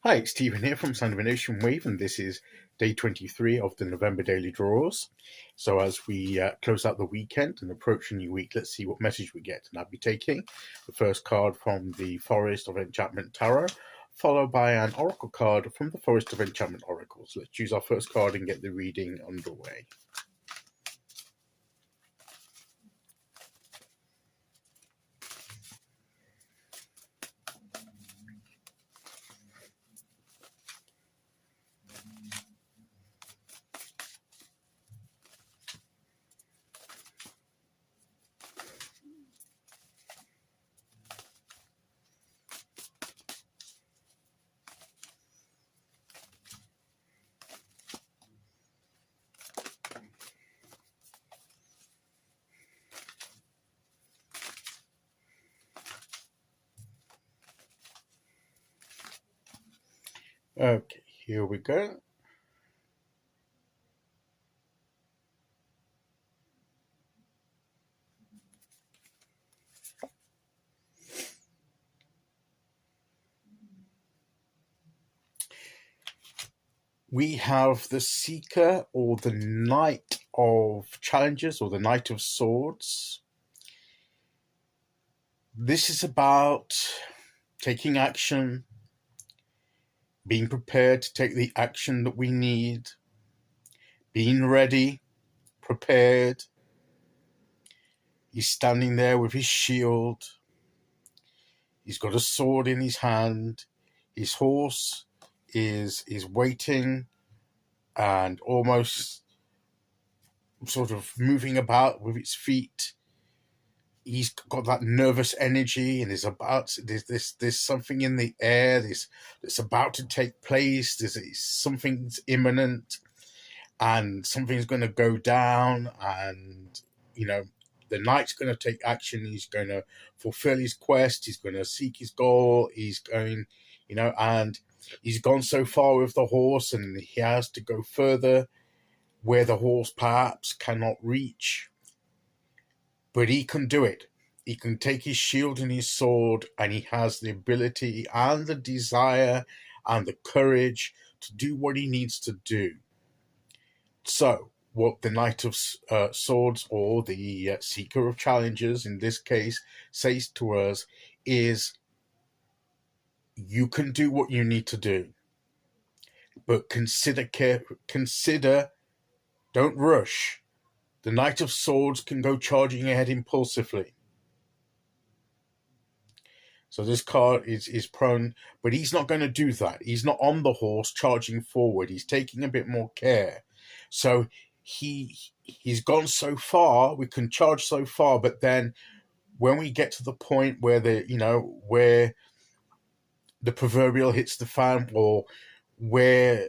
Hi, it's Stephen here from Sound of an Ocean Wave, and this is day 23 of the November daily draws. So as we close out the weekend and approach a new week, let's see what message we get. And I'll be taking the first card from the Forest of Enchantment Tarot, followed by an oracle card from the Forest of Enchantment Oracles. Let's choose our first card and get the reading underway. Okay, here we go. We have the Seeker, or the Knight of Challenges, or the Knight of Swords. This is about taking action, being prepared to take the action that we need, being ready, prepared. He's standing there with his shield. He's got a sword in his hand. His horse is waiting and almost sort of moving about with its feet. He's got that nervous energy, and there's something in the air that's about to take place. Something's imminent, and something's going to go down, and the knight's going to take action. He's going to fulfill his quest. He's going to seek his goal. He's going, and he's gone so far with the horse, and he has to go further where the horse perhaps cannot reach. But he can do it. He can take his shield and his sword, and he has the ability and the desire and the courage to do what he needs to do. So, what the Knight of Swords, or the Seeker of Challenges in this case, says to us is, you can do what you need to do, but consider, don't rush. The Knight of Swords can go charging ahead impulsively. So this card is prone, but he's not going to do that. He's not on the horse charging forward. He's taking a bit more care. So he's gone so far, we can charge so far, but then when we get to the point where where the proverbial hits the fan, or where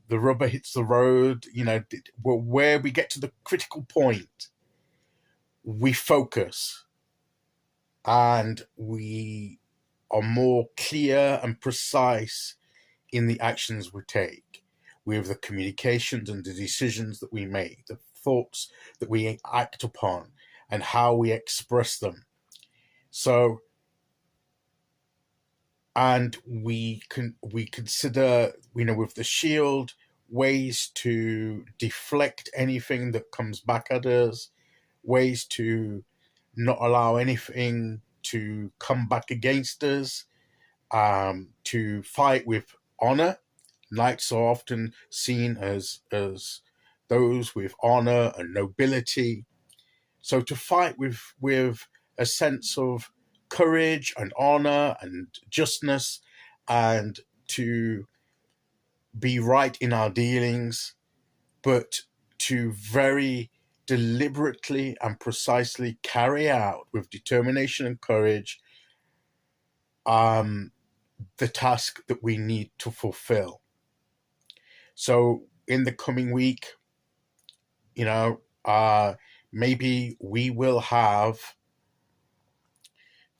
the rubber hits the road, where we get to the critical point, we focus and we are more clear and precise in the actions we take, with the communications and the decisions that we make, the thoughts that we act upon, and how we express them. So, and we consider, with the shield, ways to deflect anything that comes back at us, ways to not allow anything to come back against us, to fight with honor. Knights are often seen as those with honor and nobility. So to fight with a sense of courage and honor and justness, and to be right in our dealings, but to very deliberately and precisely carry out with determination and courage the task that we need to fulfill. So in the coming week, maybe we will have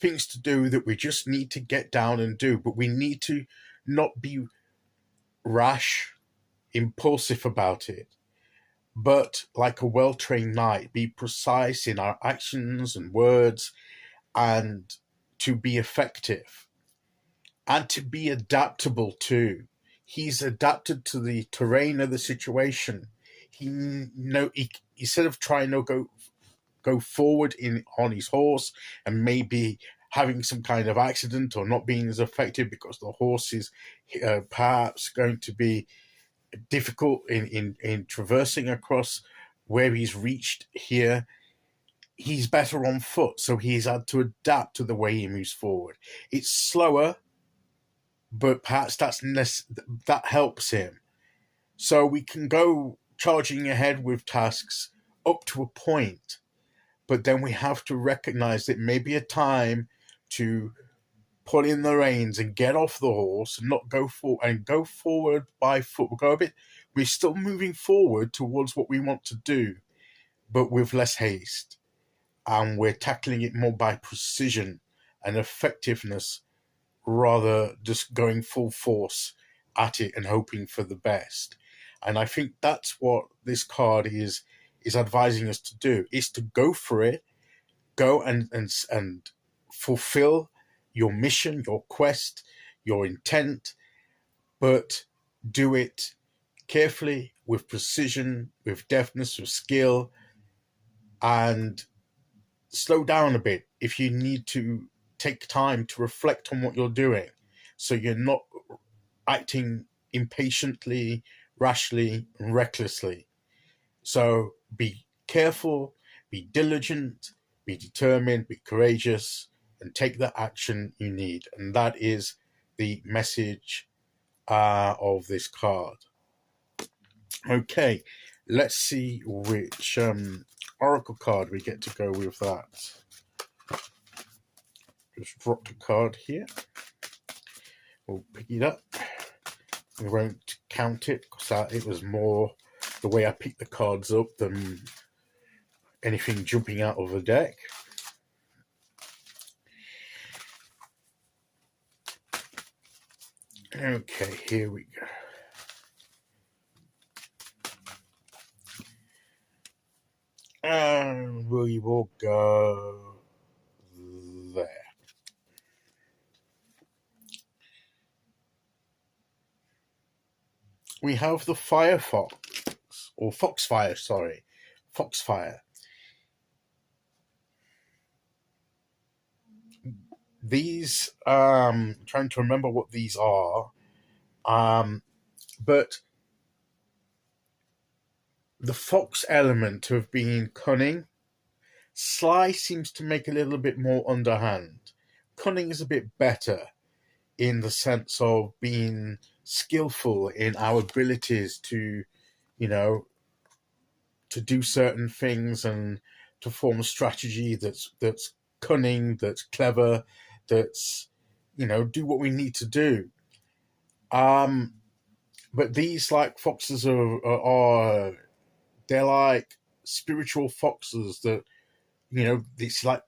things to do that we just need to get down and do, but we need to not be rash, impulsive about it, but like a well-trained knight, be precise in our actions and words, and to be effective. and to be adaptable too. He's adapted to the terrain of the situation. Instead of trying to go forward in on his horse and maybe having some kind of accident or not being as effective because the horse is perhaps going to be difficult in traversing across where he's reached here, he's better on foot, so he's had to adapt to the way he moves forward. It's slower, but perhaps that helps him. So we can go charging ahead with tasks up to a point, but then we have to recognize it may be a time to pull in the reins and get off the horse and not go forward by foot. We're still moving forward towards what we want to do, but with less haste. And we're tackling it more by precision and effectiveness rather just going full force at it and hoping for the best. And I think that's what this card is advising us to do, is to go for it, go and fulfill your mission, your quest, your intent, but do it carefully, with precision, with deftness, with skill, and slow down a bit if you need to take time to reflect on what you're doing, so you're not acting impatiently, rashly, and recklessly. So be careful, be diligent, be determined, be courageous, and take the action you need. And that is the message of this card. Okay, let's see which oracle card we get to go with that. Just dropped a card here. We'll pick it up. We won't count it because it was more the way I picked the cards up than anything jumping out of the deck. Okay, here we go. And we will go there. We have the Firefox, or Foxfire, sorry. Foxfire. These, trying to remember what these are, but the fox element of being cunning. Sly seems to make a little bit more underhand. Cunning is a bit better in the sense of being skillful in our abilities to, to do certain things and to form a strategy that's cunning, that's clever, that's, do what we need to do. But these, like foxes, are they're like spiritual foxes that, it's like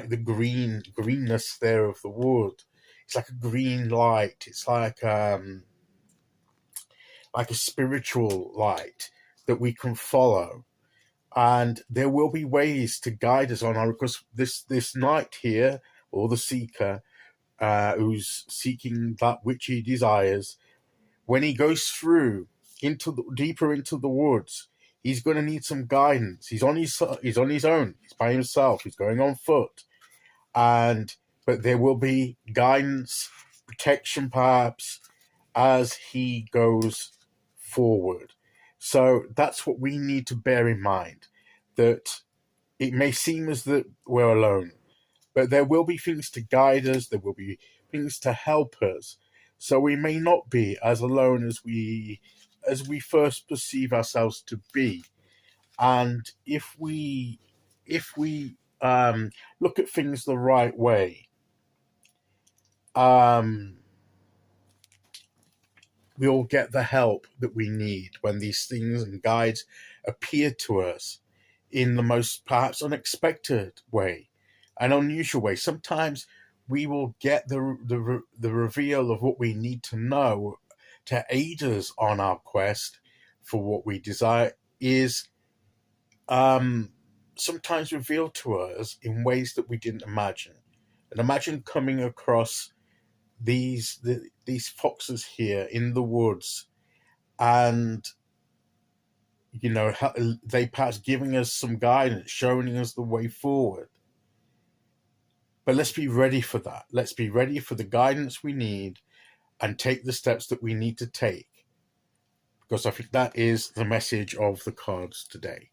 the greenness there of the wood. It's like a green light. It's like a spiritual light that we can follow. And there will be ways to guide us on our, because this knight here, or the seeker, who's seeking that which he desires, when he goes through deeper into the woods, he's going to need some guidance. He's on his own. He's by himself. He's going on foot, but there will be guidance, protection, perhaps, as he goes forward. So that's what we need to bear in mind. That it may seem as that we're alone, but there will be things to guide us. There will be things to help us. So we may not be as alone as we first perceive ourselves to be. And if we look at things the right way, we'll get the help that we need when these things and guides appear to us in the most perhaps unexpected way, an unusual way. Sometimes we will get the reveal of what we need to know to aid us on our quest for what we desire is sometimes revealed to us in ways that we didn't imagine. And imagine coming across these foxes here in the woods, and they perhaps giving us some guidance, showing us the way forward. But let's be ready for that. Let's be ready for the guidance we need and take the steps that we need to take, because I think that is the message of the cards today.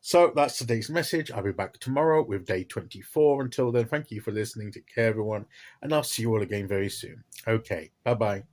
So that's today's message. I'll be back tomorrow with day 24. Until then, thank you for listening. Take care, everyone, and I'll see you all again very soon. Okay, bye-bye.